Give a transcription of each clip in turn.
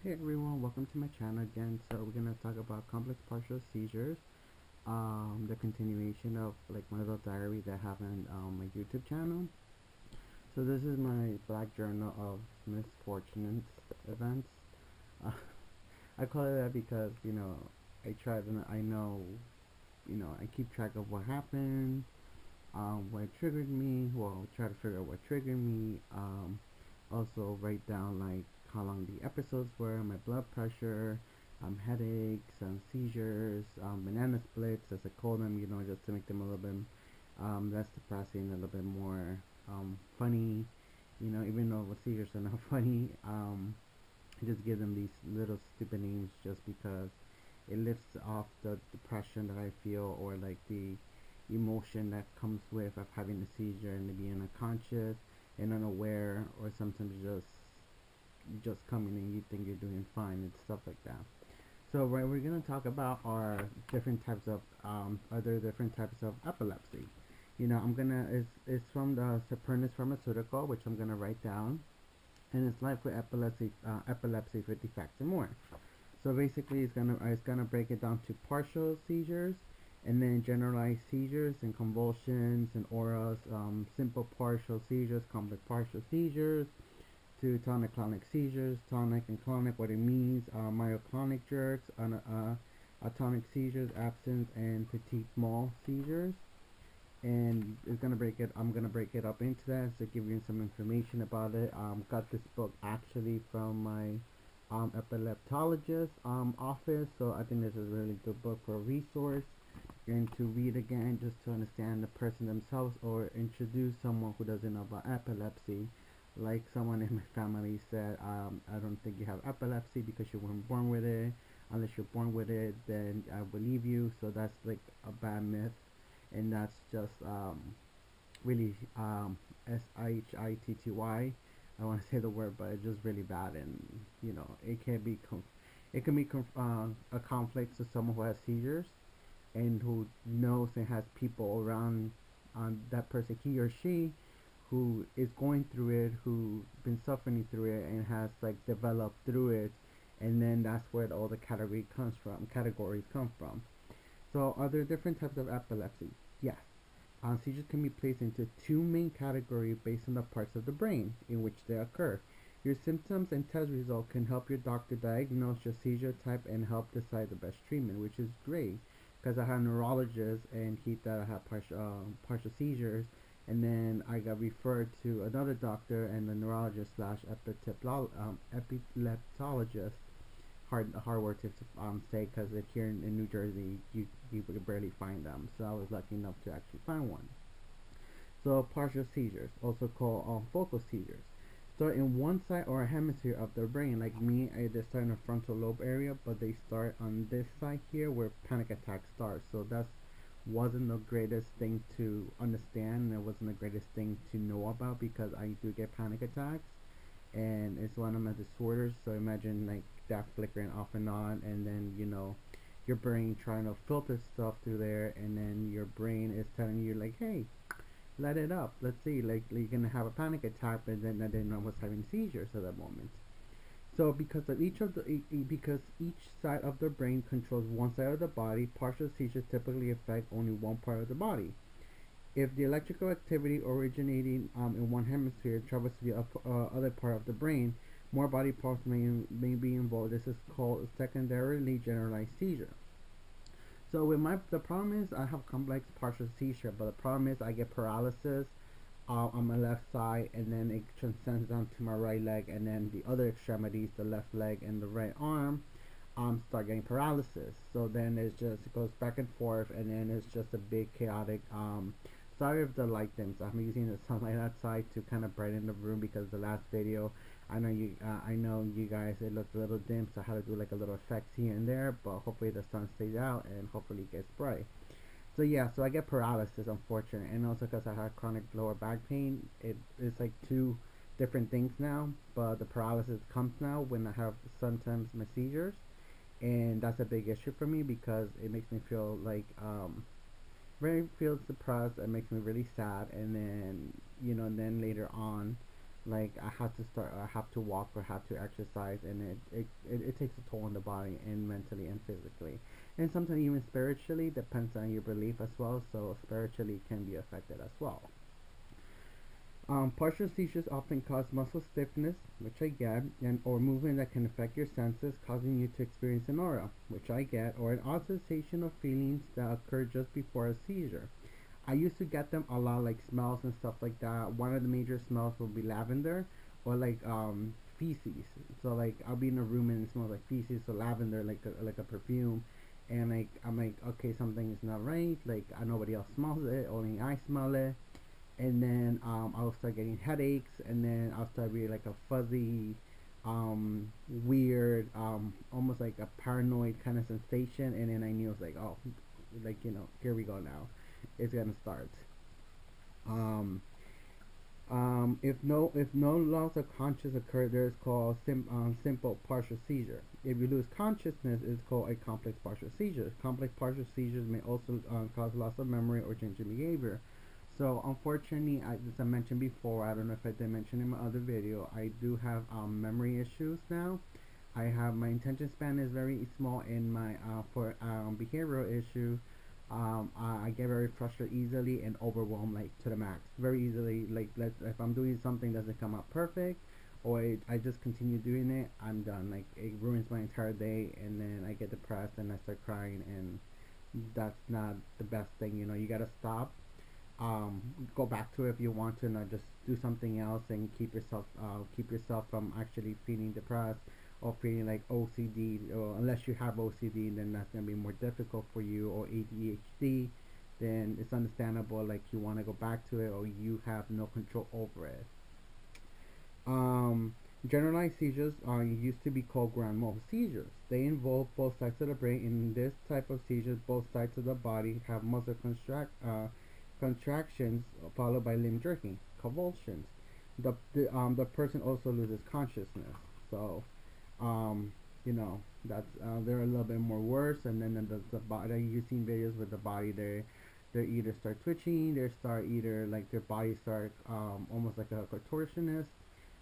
Hey everyone, welcome to my channel again. So we're gonna talk about complex partial seizures, the continuation of like my little diary that I have on my YouTube channel. So this is my black journal of misfortunate events. Uh, I call it that because I try to I know I keep track of what happened, what triggered me. Well, try to figure out what triggered me. Also write down like how long the episodes were, my blood pressure, headaches, seizures, banana splits, as I call them, just to make them a little bit less depressing, a little bit more funny. Even though seizures are not funny, I just give them these little stupid names just because it lifts off the depression that I feel, or like the emotion that comes with of having a seizure and being unconscious and unaware, or sometimes just coming and you think you're doing fine and stuff like that. So what we're gonna talk about are different types of other different types of epilepsy. I'm gonna it's from the Supernus Pharmaceutical, which I'm gonna write down, and it's Life with Epilepsy 50 Facts and More. So basically, it's gonna break it down to partial seizures, and then generalized seizures and convulsions and auras, simple partial seizures, complex partial seizures, to tonic-clonic seizures, tonic and clonic, what it means, myoclonic jerks, atonic seizures, absence, and petit mal seizures. And I'm gonna break it up into that to give you some information about it. Got this book actually from my epileptologist office, so I think this is a really good book for a resource and to read again, just to understand the person themselves or introduce someone who doesn't know about epilepsy. Like someone in my family said, I don't think you have epilepsy because you weren't born with it. Unless you're born with it, then I believe you. So that's like a bad myth, and that's just really shitty. I want to say the word, but it's just really bad, and it can be a conflict to someone who has seizures and who knows and has people around that person, he or she, who is going through it, who been suffering through it, and has like developed through it, and then that's where all the categories come from. So are there different types of epilepsy? Yes. Seizures can be placed into two main categories based on the parts of the brain in which they occur. Your symptoms and test results can help your doctor diagnose your seizure type and help decide the best treatment, which is great because I had a neurologist and he thought I had partial seizures, and then I got referred to another doctor and the neurologist slash epileptologist. Hard word to say because here in New Jersey you would barely find them. So I was lucky enough to actually find one. So partial seizures, also called focal seizures, start in one side or a hemisphere of the brain. Like me, they start in the frontal lobe area, but they start on this side here where panic attacks start. So that's wasn't the greatest thing to understand, and it wasn't the greatest thing to know about because I do get panic attacks, and it's one of my disorders. So imagine like that flickering off and on, and then your brain trying to filter stuff through there, and then your brain is telling you like, hey, let it up, let's see, like you're gonna have a panic attack, and then I didn't know I was having seizures at that moment. So because each side of the brain controls one side of the body, partial seizures typically affect only one part of the body. If the electrical activity originating in one hemisphere travels to the other part of the brain, more body parts may be involved. This is called secondarily generalized seizure. So with the problem is I have complex partial seizure, but the problem is I get paralysis on my left side, and then it transcends down to my right leg, and then the other extremities, the left leg and the right arm, start getting paralysis. So then it goes back and forth, and then it's just a big chaotic. Sorry if the light dims. I'm using the sunlight outside to kind of brighten the room because the last video, I know you guys, it looked a little dim, so I had to do like a little effects here and there, but hopefully the sun stays out and hopefully it gets bright. So yeah, so I get paralysis, unfortunately, and also because I have chronic lower back pain. It's like two different things now, but the paralysis comes now when I have sometimes my seizures, and that's a big issue for me because it makes me feel like feels depressed. It makes me really sad, and then then later on, Like I have to walk or have to exercise, and it takes a toll on the body and mentally and physically, and sometimes even spiritually, depends on your belief as well. So spiritually can be affected as well. Partial seizures often cause muscle stiffness, which I get, and or movement that can affect your senses, causing you to experience an aura, which I get, or an odd sensation of feelings that occur just before a seizure. I used to get them a lot, like smells and stuff like that. One of the major smells will be lavender or like feces. So like I'll be in a room and it smells like feces, so lavender like a perfume, and like I'm like, okay, something is not right. Like nobody else smells it, only I smell it. And then I'll start getting headaches, and then I'll start being like a fuzzy, weird, almost like a paranoid kind of sensation. And then I knew, it was like, oh, like, here we go now, it's gonna start. um, if no loss of conscious occur, there's called simple partial seizure. If you lose consciousness, it's called a complex partial seizure. Complex partial seizures may also cause loss of memory or change in behavior. So unfortunately, as I mentioned before, I don't know if I did mention in my other video, I do have memory issues now. I have my attention span is very small in my for behavioral issue. I get very frustrated easily and overwhelmed like to the max, very easily. Like if I'm doing something that doesn't come out perfect, or I just continue doing it, I'm done. Like it ruins my entire day, and then I get depressed and I start crying, and that's not the best thing. You gotta stop. Go back to it if you want to, not just do something else, and keep yourself from actually feeling depressed or feeling like OCD. Or unless you have OCD, then that's gonna be more difficult for you, or ADHD. Then it's understandable, like you want to go back to it, or you have no control over it. Um, Generalized seizures used to be called grand mal seizures. They involve both sides of the brain. In this type of seizures, both sides of the body have muscle contractions followed by limb jerking, convulsions. The person also loses consciousness. So, um, that's they're a little bit more worse. And then the body, you've seen videos with the body, they either start twitching, they start either like their body start almost like a contortionist.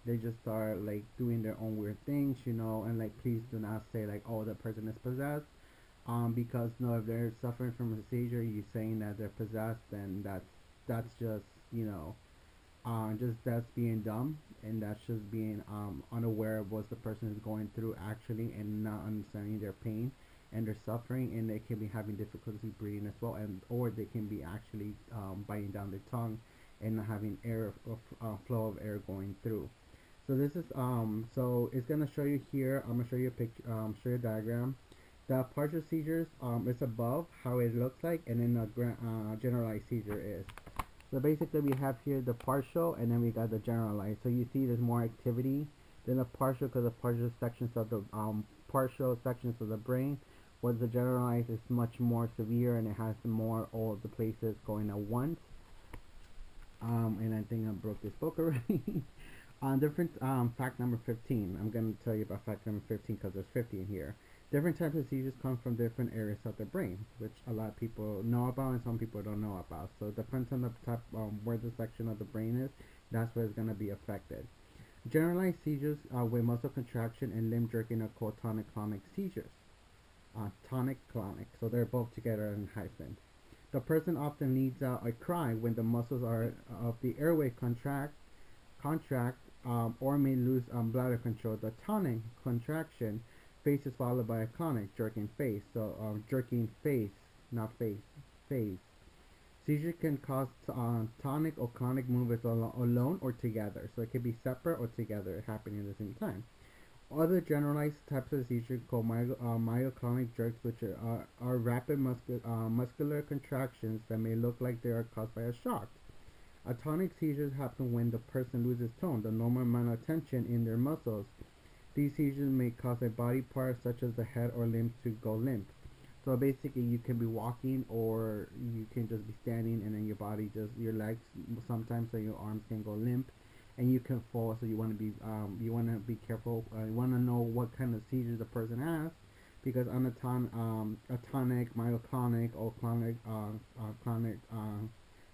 They just start like doing their own weird things, and like please do not say like, oh, the person is possessed. Because no, if they're suffering from a seizure, you saying that they're possessed, then that's just just that's being dumb, and that's just being unaware of what the person is going through actually, and not understanding their pain and their suffering, and they can be having difficulty breathing as well, and or they can be actually biting down their tongue and not having air flow of air going through. So this is so it's gonna show you here. I'm gonna show you a picture, show you a diagram. The partial seizures is above how it looks like, and then the generalized seizure is. So basically we have here the partial, and then we got the generalized. So you see there's more activity than the partial, because the partial sections of the partial sections of the brain, whereas the generalized is much more severe, and it has more all of the places going at once. And I think I broke this book already. Different fact number 15. I'm going to tell you about fact number 15 because there's 50 in here. Different types of seizures come from different areas of the brain, which a lot of people know about and some people don't know about. So it depends on the type, where the section of the brain is, that's where it's going to be affected. Generalized seizures with muscle contraction and limb jerking are called tonic-clonic seizures. Tonic-clonic, so they're both together in hyphen. The person often needs a cry when the muscles of the airway contract, or may lose bladder control. The tonic contraction face is followed by a clonic, jerking face. So jerking face, not face, face. Seizure can cause tonic or clonic movements alone or together. So it can be separate or together, happening at the same time. Other generalized types of seizure called myoclonic jerks, which are rapid muscular contractions that may look like they are caused by a shock. Atonic seizures happen when the person loses tone, the normal amount of tension in their muscles. These seizures may cause a body part such as the head or limbs to go limp. So basically you can be walking, or you can just be standing, and then your body your legs sometimes, so your arms can go limp, and you can fall. So you want to be careful. You want to know what kind of seizures the person has, because on atonic, myoclonic, or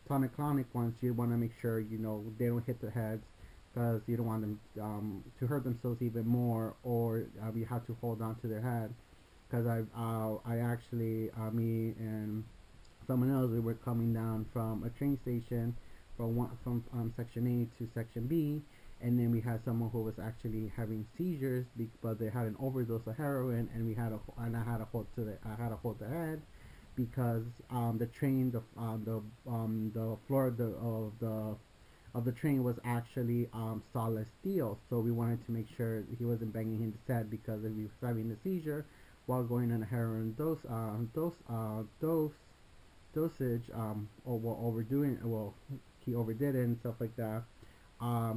tonic-clonic ones, you want to make sure they don't hit their heads. because you don't want them to hurt themselves even more, or you have to hold on to their head. Because I actually, me and someone else, we were coming down from a train station from section A to section B, and then we had someone who was actually having seizures, but they had an overdose of heroin, and I had to hold the head, because the train, the floor of the train was actually solid steel, so we wanted to make sure he wasn't banging his head, because if he was having a seizure while going on a heroin dosage, or overdoing, well, he overdid it and stuff like that.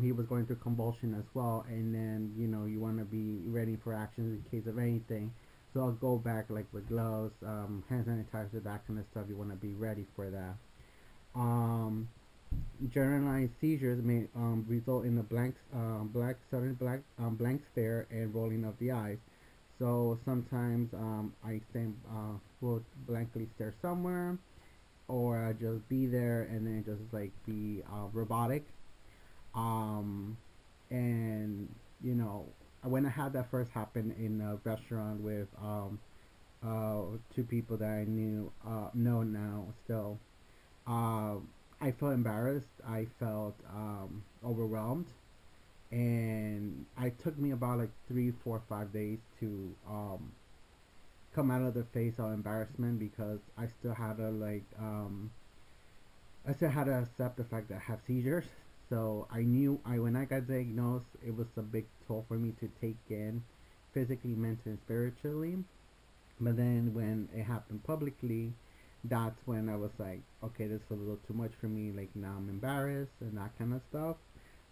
He was going through convulsion as well, and then you want to be ready for actions in case of anything. So I'll go back like with gloves, hand sanitizer, that kind of stuff. You want to be ready for that. Generalized seizures may result in a sudden blank stare and rolling of the eyes. So sometimes I will blankly stare somewhere, or I just be there and then just like be robotic. And when I had that first happen in a restaurant with two people that I know now still, I felt embarrassed. I felt overwhelmed, and it took me about like 3, 4, 5 days to come out of the phase of embarrassment, because I still had to accept the fact that I have seizures. So I knew when I got diagnosed, it was a big toll for me to take in, physically, mentally, and spiritually. But then when it happened publicly, that's when I was like, okay, this is a little too much for me. Like, now I'm embarrassed and that kind of stuff.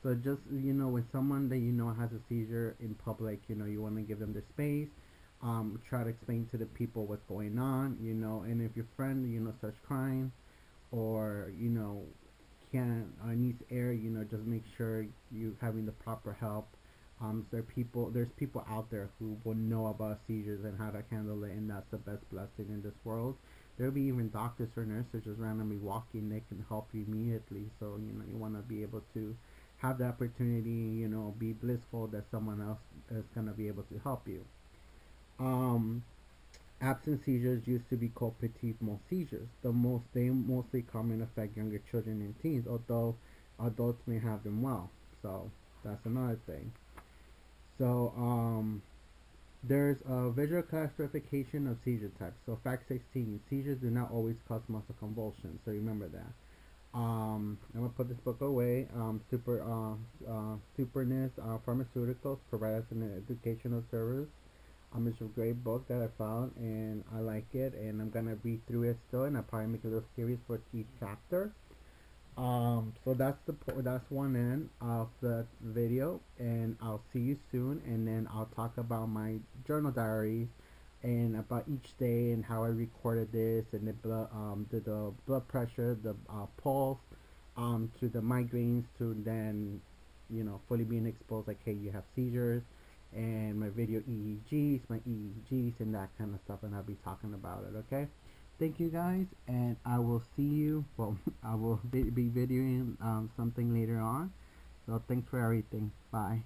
So just, when someone that has a seizure in public, you want to give them the space. Try to explain to the people what's going on, and if your friend, starts crying, or, can't, needs air, just make sure you having the proper help. There's people out there who will know about seizures and how to handle it, and that's the best blessing in this world. There'll be even doctors or nurses just randomly walking, they can help you immediately. So, you want to be able to have the opportunity, be blissful that someone else is going to be able to help you. Absent seizures used to be called petit mal seizures. They mostly common affect younger children and teens, although adults may have them well. So that's another thing. So there's a visual classification of seizure types. So fact 16: seizures do not always cause muscle convulsions. So remember that. I'm gonna put this book away. Supernus Pharmaceuticals provide us an educational service. It's a great book that I found, and I like it, and I'm gonna read through it still, and I'll probably make a little series for each chapter. So that's one end of the video, and I'll see you soon, and then I'll talk about my journal diary and about each day and how I recorded this, and the blood pressure, the pulse, to the migraines, to then fully being exposed, like, hey, you have seizures, and my video EEGs, and that kind of stuff, and I'll be talking about it. Okay, thank you guys, and I will see you. Well, I will be videoing something later on. So thanks for everything. Bye.